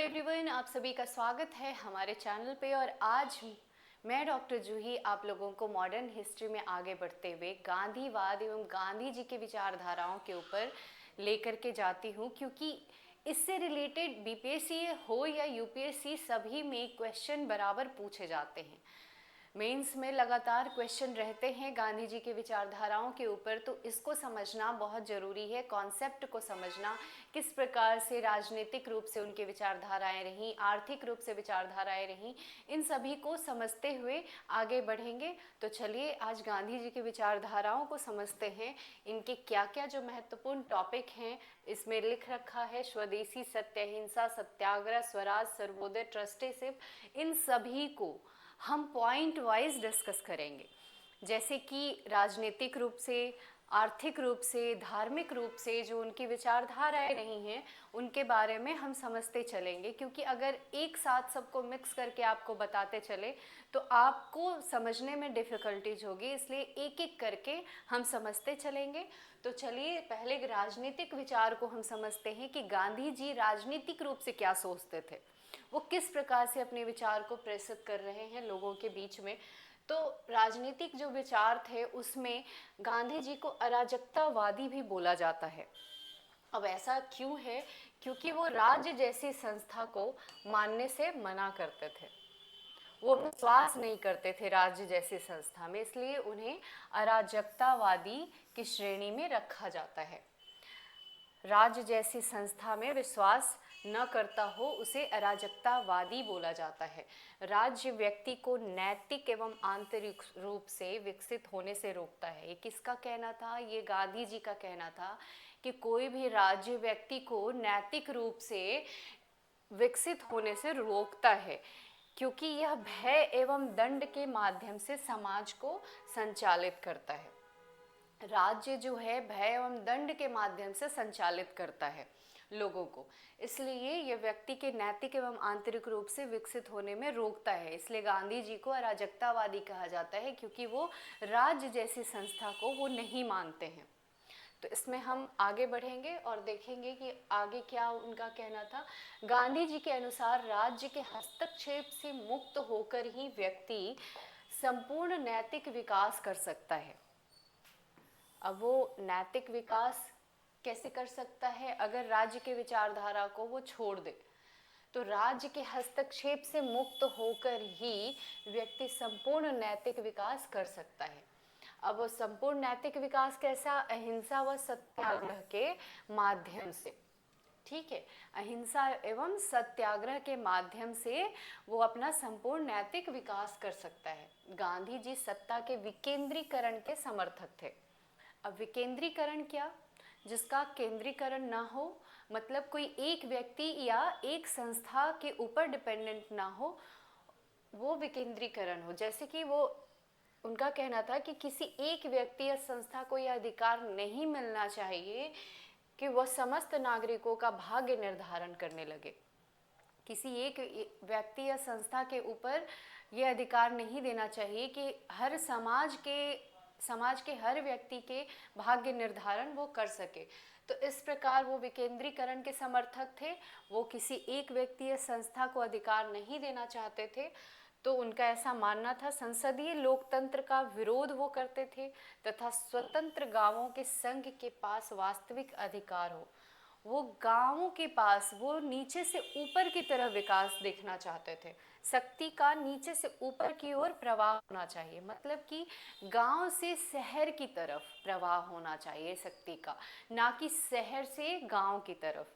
Everyone, आप सभी का स्वागत है हमारे चैनल पे। और आज मैं डॉक्टर जूही आप लोगों को मॉडर्न हिस्ट्री में आगे बढ़ते हुए गांधीवाद एवं गांधी जी के विचारधाराओं के ऊपर लेकर के जाती हूँ, क्योंकि इससे रिलेटेड बीपीएससी हो या यूपीएससी सभी में क्वेश्चन बराबर पूछे जाते हैं। मेंस में लगातार क्वेश्चन रहते हैं गांधी जी के विचारधाराओं के ऊपर, तो इसको समझना बहुत ज़रूरी है। कॉन्सेप्ट को समझना, किस प्रकार से राजनीतिक रूप से उनके विचारधाराएं रहीं, आर्थिक रूप से विचारधाराएं रहीं, इन सभी को समझते हुए आगे बढ़ेंगे। तो चलिए आज गांधी जी के विचारधाराओं को समझते हैं। इनके क्या क्या जो महत्वपूर्ण टॉपिक हैं इसमें लिख रखा है। स्वदेशी, सत्य अहिंसा, सत्याग्रह, स्वराज, सर्वोदय, ट्रस्टीशिप, इन सभी को हम पॉइंट वाइज डिस्कस करेंगे। जैसे कि राजनीतिक रूप से, आर्थिक रूप से, धार्मिक रूप से जो उनकी विचारधाराएं रही हैं उनके बारे में हम समझते चलेंगे, क्योंकि अगर एक साथ सबको मिक्स करके आपको बताते चले तो आपको समझने में डिफ़िकल्टीज होगी, इसलिए एक एक करके हम समझते चलेंगे। तो चलिए पहले राजनीतिक विचार को हम समझते हैं कि गांधी जी राजनीतिक रूप से क्या सोचते थे, वो किस प्रकार से अपने विचार को प्रेषित कर रहे हैं लोगों के बीच में। तो राजनीतिक जो विचार थे उसमें गांधी जी को अराजकतावादी भी बोला जाता है। अब ऐसा क्यों है? क्योंकि वो राज्य जैसी संस्था को मानने से मना करते थे, वो विश्वास नहीं करते थे राज्य जैसी संस्था में, इसलिए उन्हें अराजकतावादी की श्रेणी में रखा जाता है। राज्य जैसी संस्था में विश्वास न करता हो उसे अराजकतावादी बोला जाता है। राज्य व्यक्ति को नैतिक एवं आंतरिक रूप से विकसित होने से रोकता है। ये किसका कहना था? ये गांधी जी का कहना था कि कोई भी राज्य व्यक्ति को नैतिक रूप से विकसित होने से रोकता है, क्योंकि यह भय एवं दंड के माध्यम से समाज को संचालित करता है। राज्य जो है भय एवं दंड के माध्यम से संचालित करता है लोगों को, इसलिए यह व्यक्ति के नैतिक एवं आंतरिक रूप से विकसित होने में रोकता है। इसलिए गांधी जी को अराजकतावादी कहा जाता है, क्योंकि वो राज्य जैसी संस्था को वो नहीं मानते हैं। तो इसमें हम आगे बढ़ेंगे और देखेंगे कि आगे क्या उनका कहना था। गांधी जी के अनुसार राज्य के हस्तक्षेप से मुक्त होकर ही व्यक्ति संपूर्ण नैतिक विकास कर सकता है। अब वो नैतिक विकास कैसे कर सकता है? अगर राज्य के विचारधारा को वो छोड़ दे, तो राज्य के हस्तक्षेप से मुक्त होकर ही व्यक्ति संपूर्ण नैतिक विकास कर सकता है। अब वो संपूर्ण नैतिक विकास कैसा? अहिंसा व सत्याग्रह के माध्यम से। ठीक है, अहिंसा एवं सत्याग्रह के माध्यम से वो अपना संपूर्ण नैतिक विकास कर सकता है। गांधी जी सत्ता के विकेंद्रीकरण के समर्थक थे। अब विकेंद्रीकरण क्या? जिसका केंद्रीकरण ना हो, मतलब कोई एक व्यक्ति या एक संस्था के ऊपर डिपेंडेंट ना हो, वो विकेंद्रीकरण हो। जैसे कि वो उनका कहना था कि किसी एक व्यक्ति या संस्था को यह अधिकार नहीं मिलना चाहिए कि वह समस्त नागरिकों का भाग्य निर्धारण करने लगे। किसी एक व्यक्ति या संस्था के ऊपर यह अधिकार नहीं देना चाहिए कि हर समाज के हर व्यक्ति के भाग्य निर्धारण वो कर सके। तो इस प्रकार वो विकेंद्रीकरण के समर्थक थे। वो किसी एक व्यक्ति या संस्था को अधिकार नहीं देना चाहते थे। तो उनका ऐसा मानना था। संसदीय लोकतंत्र का विरोध वो करते थे तथा स्वतंत्र गांवों के संघ के पास वास्तविक अधिकार हो। वो गांवों के पास, वो नीचे से ऊपर की तरफ विकास देखना चाहते थे। शक्ति का नीचे से ऊपर की ओर प्रवाह होना चाहिए, मतलब कि गांव से शहर की तरफ प्रवाह होना चाहिए शक्ति का, ना कि शहर से गांव की तरफ।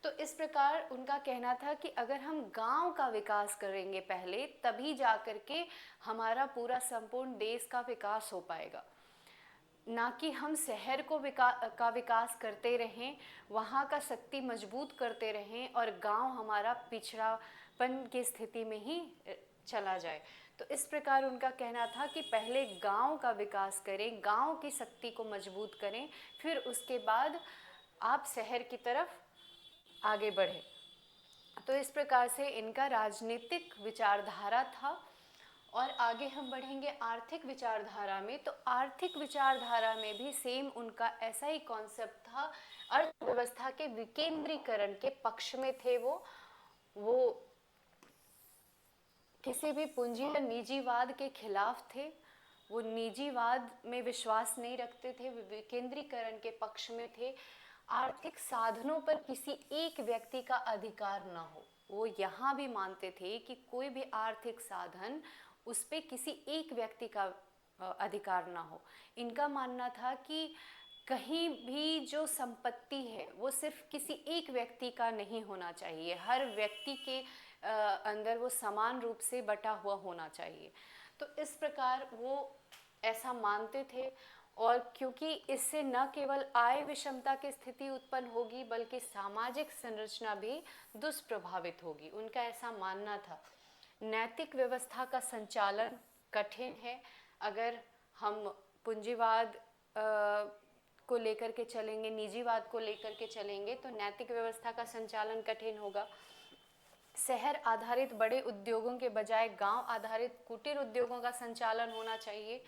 तो इस प्रकार उनका कहना था कि अगर हम गांव का विकास करेंगे पहले, तभी जा कर के हमारा पूरा संपूर्ण देश का विकास हो पाएगा, ना कि हम शहर को विकास करते रहें, वहाँ का शक्ति मजबूत करते रहें और गांव हमारा पिछड़ापन की स्थिति में ही चला जाए। तो इस प्रकार उनका कहना था कि पहले गांव का विकास करें, गांव की शक्ति को मजबूत करें, फिर उसके बाद आप शहर की तरफ आगे बढ़ें। तो इस प्रकार से इनका राजनीतिक विचारधारा था। और आगे हम बढ़ेंगे आर्थिक विचारधारा में। तो आर्थिक विचारधारा में भी सेम उनका ऐसा ही कॉन्सेप्ट था। अर्थव्यवस्था के विकेंद्रीकरण के पक्ष में थे वो, वो किसी भी पूंजी या निजीवाद के खिलाफ थे। वो निजीवाद में विश्वास नहीं रखते थे, वे विकेंद्रीकरण के पक्ष में थे। आर्थिक साधनों पर किसी एक व्यक्ति का अधिकार न हो। वो यहाँ भी मानते थे कि कोई भी आर्थिक साधन उस पे किसी एक व्यक्ति का अधिकार ना हो। इनका मानना था कि कहीं भी जो संपत्ति है वो सिर्फ किसी एक व्यक्ति का नहीं होना चाहिए, हर व्यक्ति के अंदर वो समान रूप से बटा हुआ होना चाहिए। तो इस प्रकार वो ऐसा मानते थे। और क्योंकि इससे न केवल आय विषमता की स्थिति उत्पन्न होगी बल्कि सामाजिक संरचना भी दुष्प्रभावित होगी, उनका ऐसा मानना था। नैतिक व्यवस्था का संचालन कठिन है। अगर हम पूंजीवाद को लेकर के चलेंगे, निजीवाद को लेकर के चलेंगे, तो नैतिक व्यवस्था का संचालन कठिन होगा। शहर आधारित बड़े उद्योगों के बजाय गांव आधारित कुटीर उद्योगों का संचालन होना चाहिए।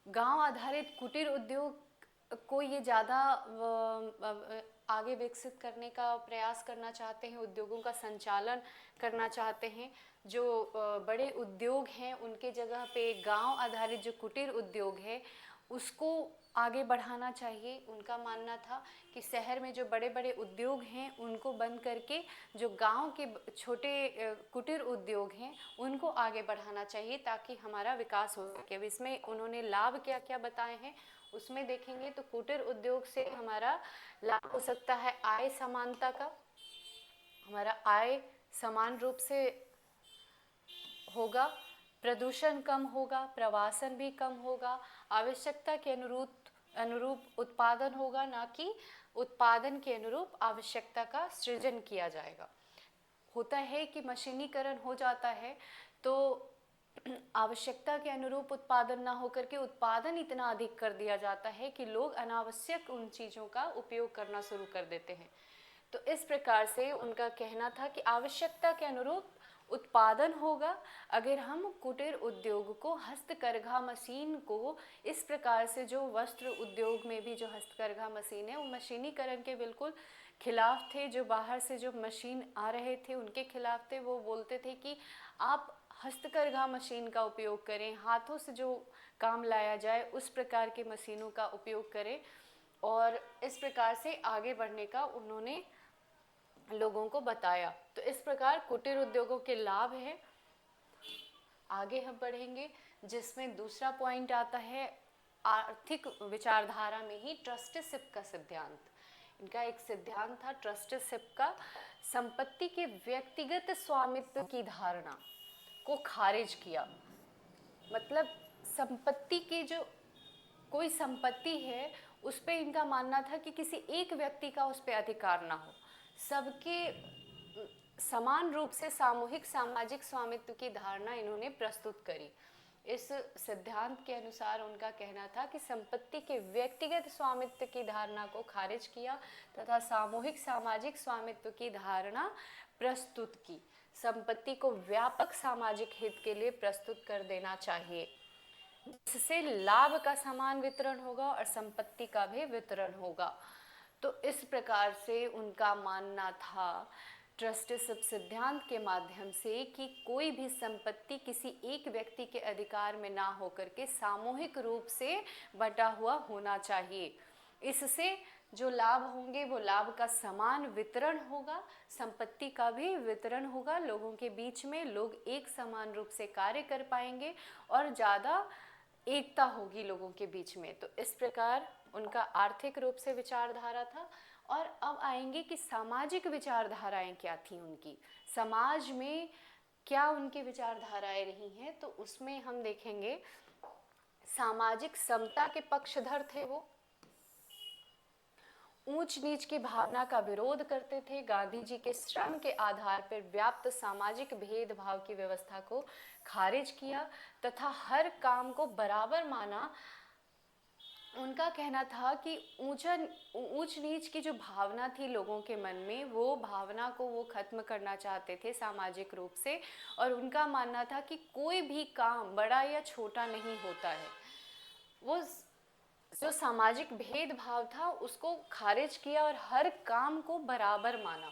गांव आधारित कुटीर उद्योग को ये ज़्यादा आगे विकसित करने का प्रयास करना चाहते हैं, उद्योगों का संचालन करना चाहते हैं। जो बड़े उद्योग हैं उनके जगह पे गांव आधारित जो कुटीर उद्योग है उसको आगे बढ़ाना चाहिए। उनका मानना था कि शहर में जो बड़े बड़े उद्योग हैं उनको बंद करके जो गांव के छोटे कुटीर उद्योग हैं उनको आगे बढ़ाना चाहिए ताकि हमारा विकास हो सके। अब इसमें उन्होंने लाभ क्या क्या बताए हैं उसमें देखेंगे तो कुटीर उद्योग से हमारा लाभ हो सकता है आय समानता का, हमारा आय समान रूप से होगा, प्रदूषण कम होगा, प्रवासन भी कम होगा, आवश्यकता के अनुरूप उत्पादन होगा, ना कि उत्पादन के अनुरूप आवश्यकता का सृजन किया जाएगा। होता है कि मशीनीकरण हो जाता है तो आवश्यकता के अनुरूप उत्पादन ना होकर के उत्पादन इतना अधिक कर दिया जाता है कि लोग अनावश्यक उन चीज़ों का उपयोग करना शुरू कर देते हैं। तो इस प्रकार से उनका कहना था कि आवश्यकता के अनुरूप उत्पादन होगा। अगर हम कुटीर उद्योग को, हस्तकरघा मशीन को इस प्रकार से, जो वस्त्र उद्योग में भी जो हस्तकरघा मशीन है वो मशीनीकरण के बिल्कुल खिलाफ थे, जो बाहर से जो मशीन आ रहे थे उनके खिलाफ थे। वो बोलते थे कि आप हस्तकरघा मशीन का उपयोग करें, हाथों से जो काम लाया जाए उस प्रकार के मशीनों का उपयोग करें। और इस प्रकार से आगे बढ़ने का उन्होंने लोगों को बताया। तो इस प्रकार कुटीर उद्योगों के लाभ हैं। आगे हम बढ़ेंगे जिसमें दूसरा पॉइंट आता है आर्थिक विचारधारा में ही ट्रस्टीशिप का सिद्धांत। इनका एक सिद्धांत था ट्रस्टीशिप का, संपत्ति के व्यक्तिगत स्वामित्व की धारणा को खारिज किया। मतलब संपत्ति की जो कोई संपत्ति है उस पे इनका मानना था कि किसी एक व्यक्ति का उस पे अधिकार ना हो, सबके समान रूप से सामूहिक सामाजिक स्वामित्व की धारणा इन्होंने प्रस्तुत करी। इस सिद्धांत के अनुसार उनका कहना था कि संपत्ति के व्यक्तिगत स्वामित्व की धारणा को खारिज किया तथा सामूहिक सामाजिक स्वामित्व की धारणा प्रस्तुत की। संपत्ति को व्यापक सामाजिक हित के लिए प्रस्तुत कर देना चाहिए, जिससे लाभ का समान वितरण होगा और संपत्ति का भी वितरण होगा। तो इस प्रकार से उनका मानना था ट्रस्टीशिप सिद्धांत के माध्यम से कि कोई भी संपत्ति किसी एक व्यक्ति के अधिकार में ना होकर के सामूहिक रूप से बटा हुआ होना चाहिए। इससे जो लाभ होंगे वो लाभ का समान वितरण होगा, संपत्ति का भी वितरण होगा लोगों के बीच में, लोग एक समान रूप से कार्य कर पाएंगे और ज़्यादा एकता होगी लोगों के बीच में। तो इस प्रकार उनका आर्थिक रूप से विचारधारा था। और अब आएंगे कि सामाजिक विचारधाराएं क्या थी उनकी, समाज में क्या उनकी विचारधाराएं रही हैं। तो उसमें हम देखेंगे सामाजिक समता के पक्षधर थे वो, ऊंच नीच की भावना का विरोध करते थे, गांधी जी के श्रम के आधार पर व्याप्त सामाजिक भेदभाव की व्यवस्था को खारिज किया तथा हर काम को बराबर माना। उनका कहना था कि ऊंच नीच की जो भावना थी लोगों के मन में, वो भावना को वो खत्म करना चाहते थे सामाजिक रूप से। और उनका मानना था कि कोई भी काम बड़ा या छोटा नहीं होता है। वो जो सामाजिक भेदभाव था उसको खारिज किया और हर काम को बराबर माना।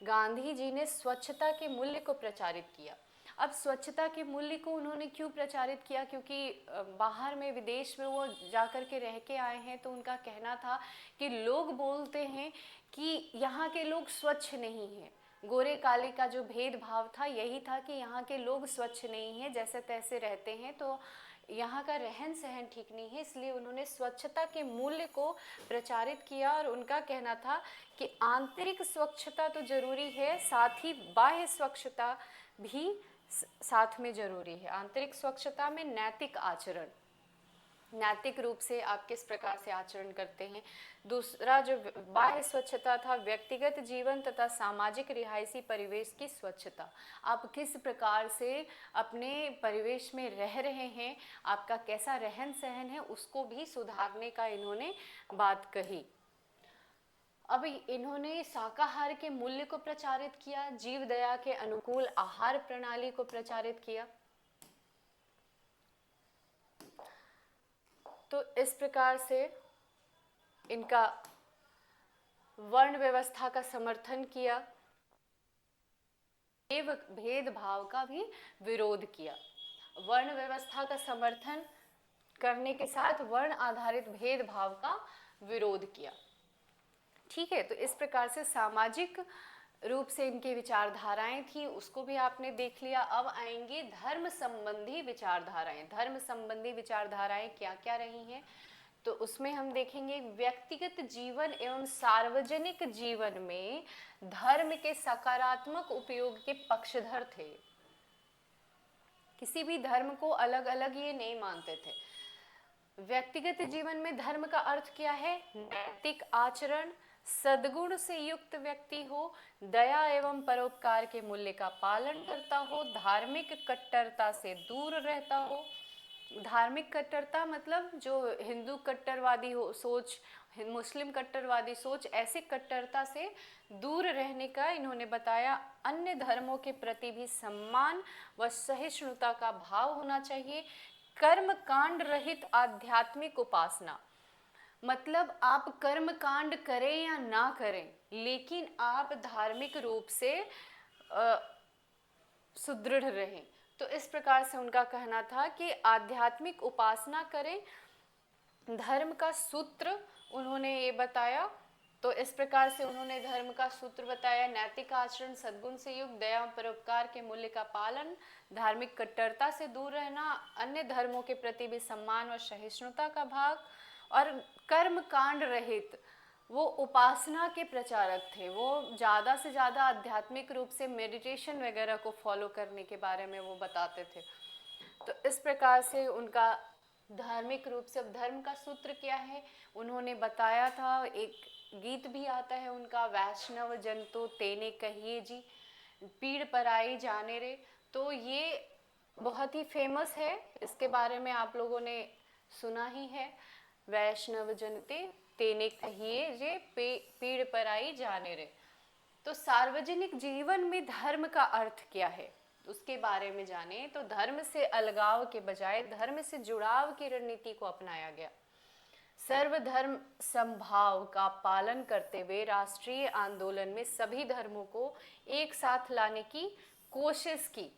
गांधी जी ने स्वच्छता के मूल्य को प्रचारित किया। अब स्वच्छता के मूल्य को उन्होंने क्यों प्रचारित किया? क्योंकि बाहर में, विदेश में वो जाकर के रह के आए हैं, तो उनका कहना था कि लोग बोलते हैं कि यहाँ के लोग स्वच्छ नहीं हैं। गोरे काले का जो भेदभाव था यही था कि यहाँ के लोग स्वच्छ नहीं हैं, जैसे तैसे रहते हैं, तो यहाँ का रहन सहन ठीक नहीं है। इसलिए उन्होंने स्वच्छता के मूल्य को प्रचारित किया और उनका कहना था कि आंतरिक स्वच्छता तो जरूरी है, साथ ही बाह्य स्वच्छता भी साथ में जरूरी है। आंतरिक स्वच्छता में नैतिक आचरण, नैतिक रूप से आप किस प्रकार से आचरण करते हैं। दूसरा जो बाह्य स्वच्छता था, व्यक्तिगत जीवन तथा सामाजिक रिहायशी परिवेश की स्वच्छता। आप किस प्रकार से अपने परिवेश में रह रहे हैं, आपका कैसा रहन सहन है, उसको भी सुधारने का इन्होंने बात कही। अब इन्होंने शाकाहार के मूल्य को प्रचारित किया, जीव दया के अनुकूल आहार प्रणाली को प्रचारित किया। तो इस प्रकार से इनका वर्ण व्यवस्था का समर्थन किया, भेदभाव का भी विरोध किया। वर्ण व्यवस्था का समर्थन करने के साथ वर्ण आधारित भेदभाव का विरोध किया। ठीक है, तो इस प्रकार से सामाजिक रूप से इनकी विचारधाराएं थी, उसको भी आपने देख लिया। अब आएंगे धर्म संबंधी विचारधाराएं। धर्म संबंधी विचारधाराएं क्या क्या रही हैं, तो उसमें हम देखेंगे व्यक्तिगत जीवन एवं सार्वजनिक जीवन में धर्म के सकारात्मक उपयोग के पक्षधर थे। किसी भी धर्म को अलग अलग ये नहीं मानते थे। व्यक्तिगत जीवन में धर्म का अर्थ क्या है? नैतिक आचरण, सद्गुण से युक्त व्यक्ति हो, दया एवं परोपकार के मूल्य का पालन करता हो, धार्मिक कट्टरता से दूर रहता हो। धार्मिक कट्टरता मतलब जो हिंदू कट्टरवादी हो सोच, मुस्लिम कट्टरवादी सोच, ऐसे कट्टरता से दूर रहने का इन्होंने बताया। अन्य धर्मों के प्रति भी सम्मान व सहिष्णुता का भाव होना चाहिए। कर्म कांड रहित आध्यात्मिक उपासना, मतलब आप कर्म कांड करें या ना करें, लेकिन आप धार्मिक रूप से सुदृढ़ रहें। तो इस प्रकार से उनका कहना था कि आध्यात्मिक उपासना करें। धर्म का सूत्र उन्होंने ये बताया, तो इस प्रकार से उन्होंने धर्म का सूत्र बताया। नैतिक आचरण, सद्गुण से युक्त, दया परोपकार के मूल्य का पालन, धार्मिक कट्टरता से दूर रहना, अन्य धर्मों के प्रति भी सम्मान और सहिष्णुता का भाव, और कर्म कांड रहित, वो उपासना के प्रचारक थे। वो ज़्यादा से ज़्यादा आध्यात्मिक रूप से मेडिटेशन वगैरह को फॉलो करने के बारे में वो बताते थे। तो इस प्रकार से उनका धार्मिक रूप से, अब धर्म का सूत्र क्या है उन्होंने बताया था। एक गीत भी आता है उनका, वैष्णव जन तो तेने कहिए जी, पीड़ पराई जाने रे। तो ये बहुत ही फेमस है, इसके बारे में आप लोगों ने सुना ही है। वैष्णव जन तेने कहिए जे, पीड़ पराई जाने रे। तो सार्वजनिक जीवन में धर्म का अर्थ क्या है उसके बारे में जाने, तो धर्म से अलगाव के बजाय धर्म से जुड़ाव की रणनीति को अपनाया गया। सर्वधर्म समभाव का पालन करते हुए राष्ट्रीय आंदोलन में सभी धर्मों को एक साथ लाने की कोशिश की।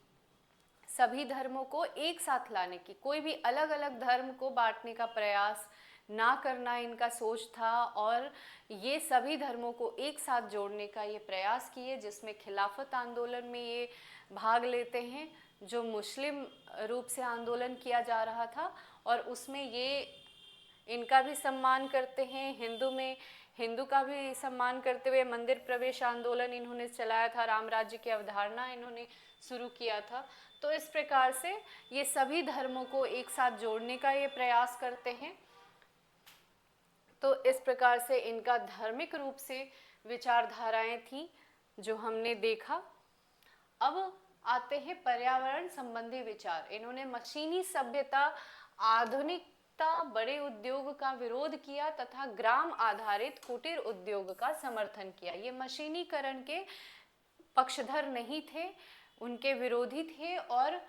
सभी धर्मों को एक साथ लाने की, कोई भी अलग अलग धर्म को बांटने का प्रयास ना करना इनका सोच था, और ये सभी धर्मों को एक साथ जोड़ने का ये प्रयास किए, जिसमें खिलाफत आंदोलन में ये भाग लेते हैं, जो मुस्लिम रूप से आंदोलन किया जा रहा था, और उसमें ये इनका भी सम्मान करते हैं। हिंदू में हिंदू का भी सम्मान करते हुए मंदिर प्रवेश आंदोलन इन्होंने चलाया था, राम राज्य की अवधारणा इन्होंने शुरू किया था। तो इस प्रकार से ये सभी धर्मों को एक साथ जोड़ने का ये प्रयास करते हैं। तो इस प्रकार से इनका धार्मिक रूप से विचारधाराएं थी जो हमने देखा। अब आते हैं पर्यावरण संबंधी विचार। इन्होंने मशीनी सभ्यता, आधुनिकता, बड़े उद्योग का विरोध किया तथा ग्राम आधारित कुटीर उद्योग का समर्थन किया। ये मशीनीकरण के पक्षधर नहीं थे, उनके विरोधी थे, और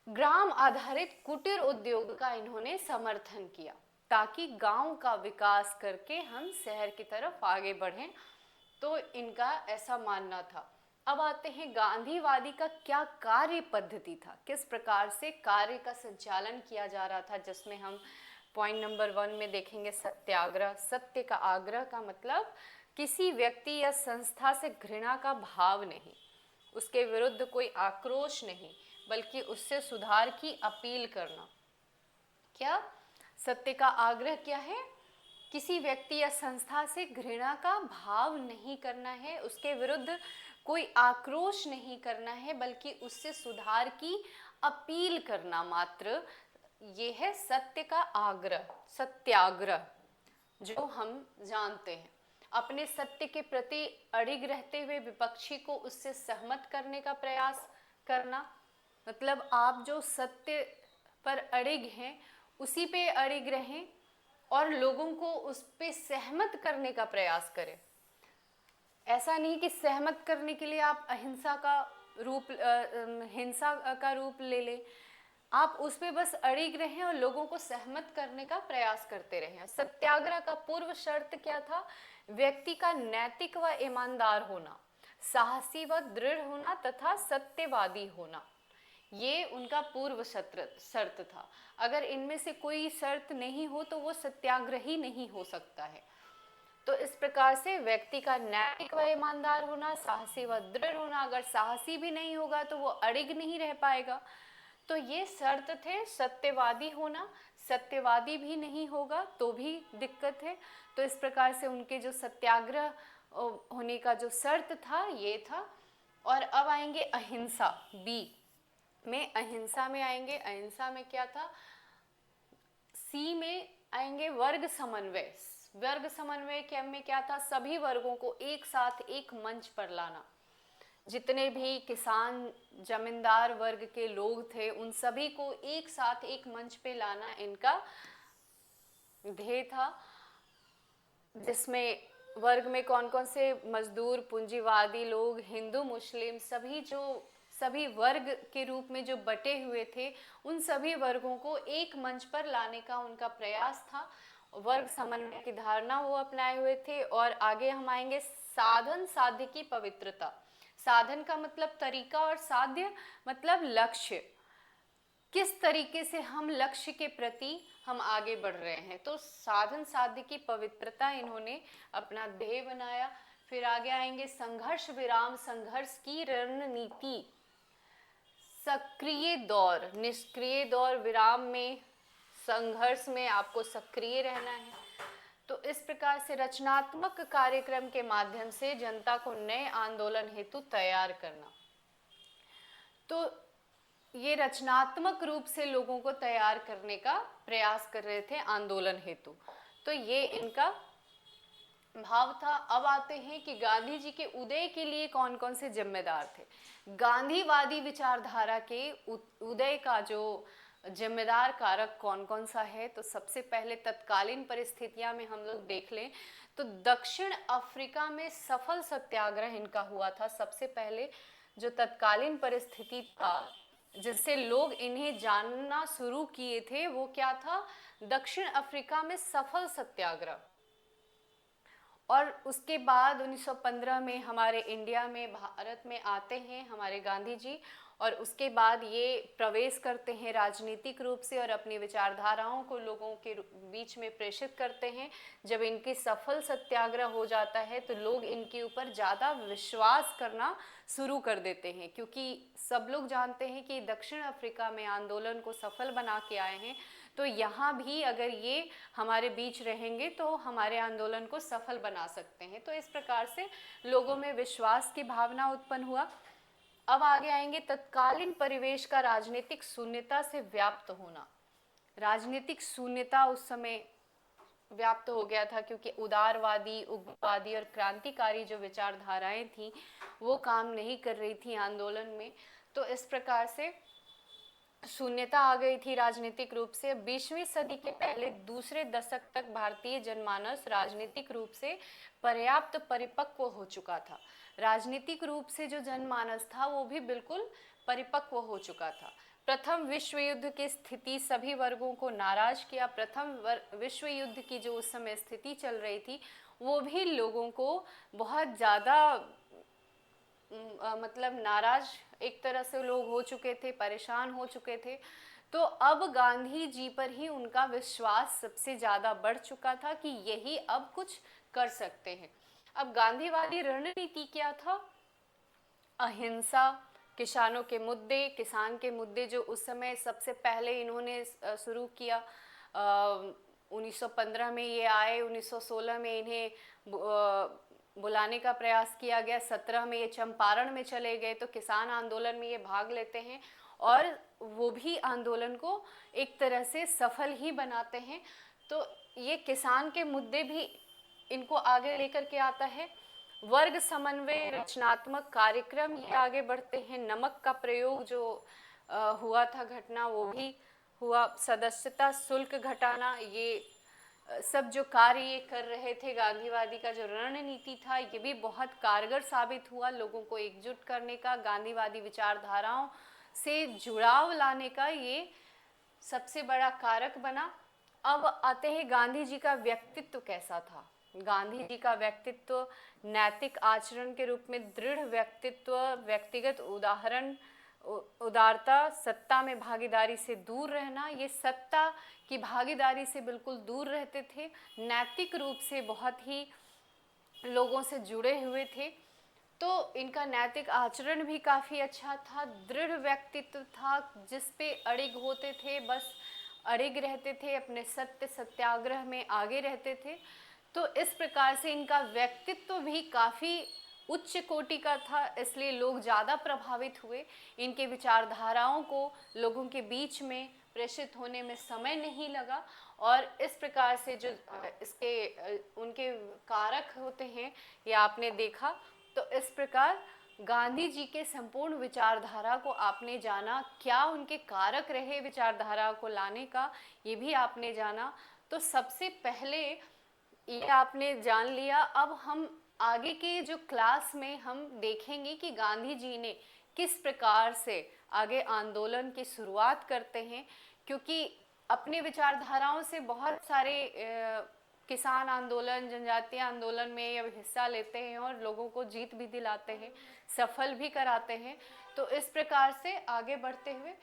ग्राम आधारित कुटीर उद्योग का इन्होंने समर्थन किया ताकि गांव का विकास करके हम शहर की तरफ आगे बढ़ें। तो इनका ऐसा मानना था। अब आते हैं गांधीवादी का क्या कार्य पद्धति था, किस प्रकार से कार्य का संचालन किया जा रहा था, जिसमें हम पॉइंट नंबर 1 में देखेंगे सत्याग्रह। सत्य का आग्रह का मतलब किसी व्यक्ति या संस्था से घृणा का भाव नहीं, उसके विरुद्ध कोई आक्रोश नहीं, बल्कि उससे सुधार की अपील करना। क्या सत्य का आग्रह क्या है? किसी व्यक्ति या संस्था से घृणा का भाव नहीं करना है, उसके विरुद्ध कोई आक्रोश नहीं करना है, बल्कि उससे सुधार की अपील करना मात्र। ये है सत्य का आग्रह, सत्याग्रह, जो हम जानते हैं। अपने सत्य के प्रति अड़िग रहते हुए विपक्षी को उससे सहमत करने का प्रयास करना, मतलब आप जो सत्य पर अड़िग हैं उसी पे अड़िग रहें और लोगों को उस पे सहमत करने का प्रयास करें। ऐसा नहीं कि सहमत करने के लिए आप अहिंसा का रूप हिंसा का रूप ले लें, आप उस पे बस अड़िग रहें और लोगों को सहमत करने का प्रयास करते रहें। सत्याग्रह का पूर्व शर्त क्या था? व्यक्ति का नैतिक व ईमानदार होना, साहसी व दृढ़ होना तथा सत्यवादी होना, ये उनका पूर्व शर्त था। अगर इनमें से कोई शर्त नहीं हो तो वो सत्याग्रही नहीं हो सकता है। तो इस प्रकार से व्यक्ति का नैतिक व ईमानदार होना, साहसी व दृढ़ होना, अगर साहसी भी नहीं होगा तो वो अड़िग नहीं रह पाएगा। तो ये शर्त थे। सत्यवादी होना, सत्यवादी भी नहीं होगा तो भी दिक्कत है। तो इस प्रकार से उनके जो सत्याग्रह होने का जो शर्त था ये था। और अब आएंगे अहिंसा, बी में अहिंसा में आएंगे। अहिंसा में क्या था? सी में आएंगे वर्ग समन्वय। वर्ग समन्वय के में क्या था? सभी वर्गों को एक साथ एक मंच पर लाना। जितने भी किसान जमींदार वर्ग के लोग थे उन सभी को एक साथ एक मंच पे लाना इनका ध्येय था। जिसमें वर्ग में कौन कौन से मजदूर, पूंजीवादी लोग, हिंदू, मुस्लिम, सभी वर्ग के रूप में जो बटे हुए थे उन सभी वर्गों को एक मंच पर लाने का उनका प्रयास था। वर्ग समन्वय की धारणा वो अपनाए हुए थे। और आगे हम आएंगे साधन साध्य की पवित्रता। साधन का मतलब तरीका और साध्य मतलब लक्ष्य, किस तरीके से हम लक्ष्य के प्रति हम आगे बढ़ रहे हैं। तो साधन साध्य की पवित्रता इन्होंने अपना ध्येय बनाया। फिर आगे आएंगे संघर्ष विराम, संघर्ष की रणनीति। सक्रिय दौर, निष्क्रिय दौर, विराम में, संघर्ष में आपको सक्रिय रहना है। तो इस प्रकार से रचनात्मक कार्यक्रम के माध्यम से जनता को नए आंदोलन हेतु तैयार करना। तो ये रचनात्मक रूप से लोगों को तैयार करने का प्रयास कर रहे थे आंदोलन हेतु। तो ये इनका भाव था। अब आते हैं कि गांधी जी के उदय के लिए कौन कौन से जिम्मेदार थे। गांधीवादी विचारधारा के उदय का जो जिम्मेदार कारक कौन कौन सा है, तो सबसे पहले तत्कालीन परिस्थितियां में हम लोग देख लें तो दक्षिण अफ्रीका में सफल सत्याग्रह इनका हुआ था। सबसे पहले जो तत्कालीन परिस्थिति था जिससे लोग इन्हें जानना शुरू किए थे वो क्या था? दक्षिण अफ्रीका में सफल सत्याग्रह। और उसके बाद 1915 में हमारे इंडिया में, भारत में आते हैं हमारे गांधी जी, और उसके बाद ये प्रवेश करते हैं राजनीतिक रूप से और अपनी विचारधाराओं को लोगों के बीच में प्रेषित करते हैं। जब इनकी सफल सत्याग्रह हो जाता है तो लोग इनके ऊपर ज़्यादा विश्वास करना शुरू कर देते हैं, क्योंकि सब लोग जानते हैं कि दक्षिण अफ्रीका में आंदोलन को सफल बना के आए हैं, तो यहाँ भी अगर ये हमारे बीच रहेंगे तो हमारे आंदोलन को सफल बना सकते हैं। तो इस प्रकार से लोगों में विश्वास की भावना उत्पन्न हुआ। अब आगे आएंगे तत्कालीन परिवेश का राजनीतिक शून्यता से व्याप्त होना। राजनीतिक शून्यता उस समय व्याप्त हो गया था क्योंकि उदारवादी, उग्रवादी और क्रांतिकारी जो विचारधाराएं थी वो काम नहीं कर रही थी आंदोलन में। तो इस प्रकार से शून्यता आ गई थी राजनीतिक रूप से। 20वीं सदी के पहले दूसरे दशक तक भारतीय जनमानस राजनीतिक रूप से पर्याप्त परिपक्व हो चुका था। राजनीतिक रूप से जो जनमानस था वो भी बिल्कुल परिपक्व हो चुका था। प्रथम विश्व युद्ध की स्थिति सभी वर्गों को नाराज किया। प्रथम विश्व युद्ध की जो उस समय स्थिति चल रही थी वो भी लोगों को बहुत ज़्यादा मतलब नाराज एक तरह से लोग हो चुके थे, परेशान हो चुके थे। तो अब गांधी जी पर ही उनका विश्वास सबसे ज़्यादा बढ़ चुका था कि यही अब कुछ कर सकते हैं। अब गांधीवादी रणनीति क्या था? अहिंसा, किसानों के मुद्दे, किसान के मुद्दे जो उस समय सबसे पहले इन्होंने शुरू किया। 1915 में ये आए, 1916 में इन्हें बुलाने का प्रयास किया गया, 17 में ये चंपारण में चले गए, तो किसान आंदोलन में ये भाग लेते हैं और वो भी आंदोलन को एक तरह से सफल ही बनाते हैं। तो ये किसान के मुद्दे भी इनको आगे लेकर के आता है। वर्ग समन्वय, रचनात्मक कार्यक्रम ये आगे बढ़ते हैं। नमक का प्रयोग जो हुआ था घटना वो भी हुआ। सदस्यता शुल्क घटाना, ये सब जो कार्य ये कर रहे थे, गांधीवादी का जो रणनीति था ये भी बहुत कारगर साबित हुआ। लोगों को एकजुट करने का, गांधीवादी विचारधाराओं से जुड़ाव लाने का ये सबसे बड़ा कारक बना। अब आते हैं गांधी जी का व्यक्तित्व कैसा था। गांधी जी का व्यक्तित्व नैतिक आचरण के रूप में दृढ़ व्यक्तित्व, व्यक्तिगत उदारता, सत्ता में भागीदारी से दूर रहना, ये सत्ता की भागीदारी से बिल्कुल दूर रहते थे। नैतिक रूप से बहुत ही लोगों से जुड़े हुए थे, तो इनका नैतिक आचरण भी काफ़ी अच्छा था। दृढ़ व्यक्तित्व था, जिस पे अड़िग होते थे, बस अड़िग रहते थे, अपने सत्य सत्याग्रह में आगे रहते थे। तो इस प्रकार से इनका व्यक्तित्व भी काफ़ी उच्च कोटि का था, इसलिए लोग ज़्यादा प्रभावित हुए। इनके विचारधाराओं को लोगों के बीच में प्रेषित होने में समय नहीं लगा और इस प्रकार से जो इसके उनके कारक होते हैं ये आपने देखा। तो इस प्रकार गांधी जी के संपूर्ण विचारधारा को आपने जाना, क्या उनके कारक रहे विचारधारा को लाने का ये भी आपने जाना। तो सबसे पहले ये आपने जान लिया। अब हम आगे के जो क्लास में हम देखेंगे कि गांधी जी ने किस प्रकार से आगे आंदोलन की शुरुआत करते हैं, क्योंकि अपने विचारधाराओं से बहुत सारे किसान आंदोलन, जनजातीय आंदोलन में अब हिस्सा लेते हैं और लोगों को जीत भी दिलाते हैं, सफल भी कराते हैं। तो इस प्रकार से आगे बढ़ते हुए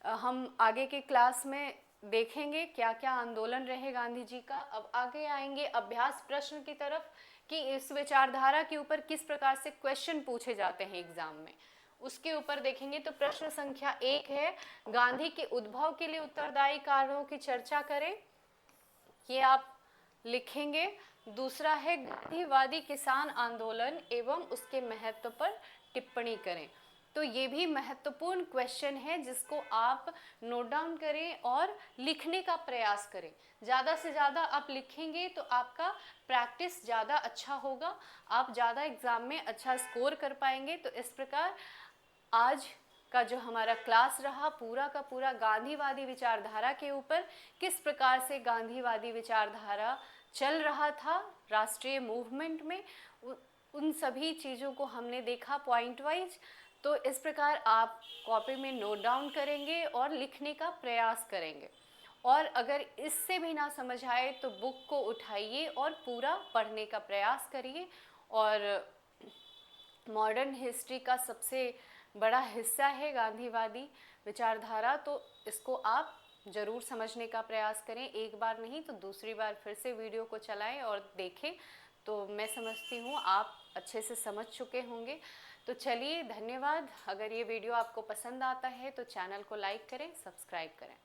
हम आगे के क्लास में देखेंगे क्या क्या आंदोलन रहे गांधी जी का। अब आगे आएंगे अभ्यास प्रश्न की तरफ कि इस विचारधारा के ऊपर किस प्रकार से क्वेश्चन पूछे जाते हैं एग्जाम में, उसके ऊपर देखेंगे। तो प्रश्न संख्या 1 है, गांधी के उद्भव के लिए उत्तरदायी कारणों की चर्चा करें, ये आप लिखेंगे। दूसरा है गांधीवादी किसान आंदोलन एवं उसके महत्व पर टिप्पणी करें। तो ये भी महत्वपूर्ण क्वेश्चन है जिसको आप नोट डाउन करें और लिखने का प्रयास करें। ज़्यादा से ज़्यादा आप लिखेंगे तो आपका प्रैक्टिस ज़्यादा अच्छा होगा, आप ज़्यादा एग्ज़ाम में अच्छा स्कोर कर पाएंगे। तो इस प्रकार आज का जो हमारा क्लास रहा पूरा का पूरा गांधीवादी विचारधारा के ऊपर, किस प्रकार से गांधीवादी विचारधारा चल रहा था राष्ट्रीय मूवमेंट में, उन सभी चीज़ों को हमने देखा पॉइंट वाइज। तो इस प्रकार आप कॉपी में नोट डाउन करेंगे और लिखने का प्रयास करेंगे। और अगर इससे भी ना समझ आए तो बुक को उठाइए और पूरा पढ़ने का प्रयास करिए। और मॉडर्न हिस्ट्री का सबसे बड़ा हिस्सा है गांधीवादी विचारधारा, तो इसको आप ज़रूर समझने का प्रयास करें। एक बार नहीं तो दूसरी बार फिर से वीडियो को चलाएं और देखें। तो मैं समझती हूँ आप अच्छे से समझ चुके होंगे। तो चलिए, धन्यवाद। अगर ये वीडियो आपको पसंद आता है तो चैनल को लाइक करें, सब्सक्राइब करें।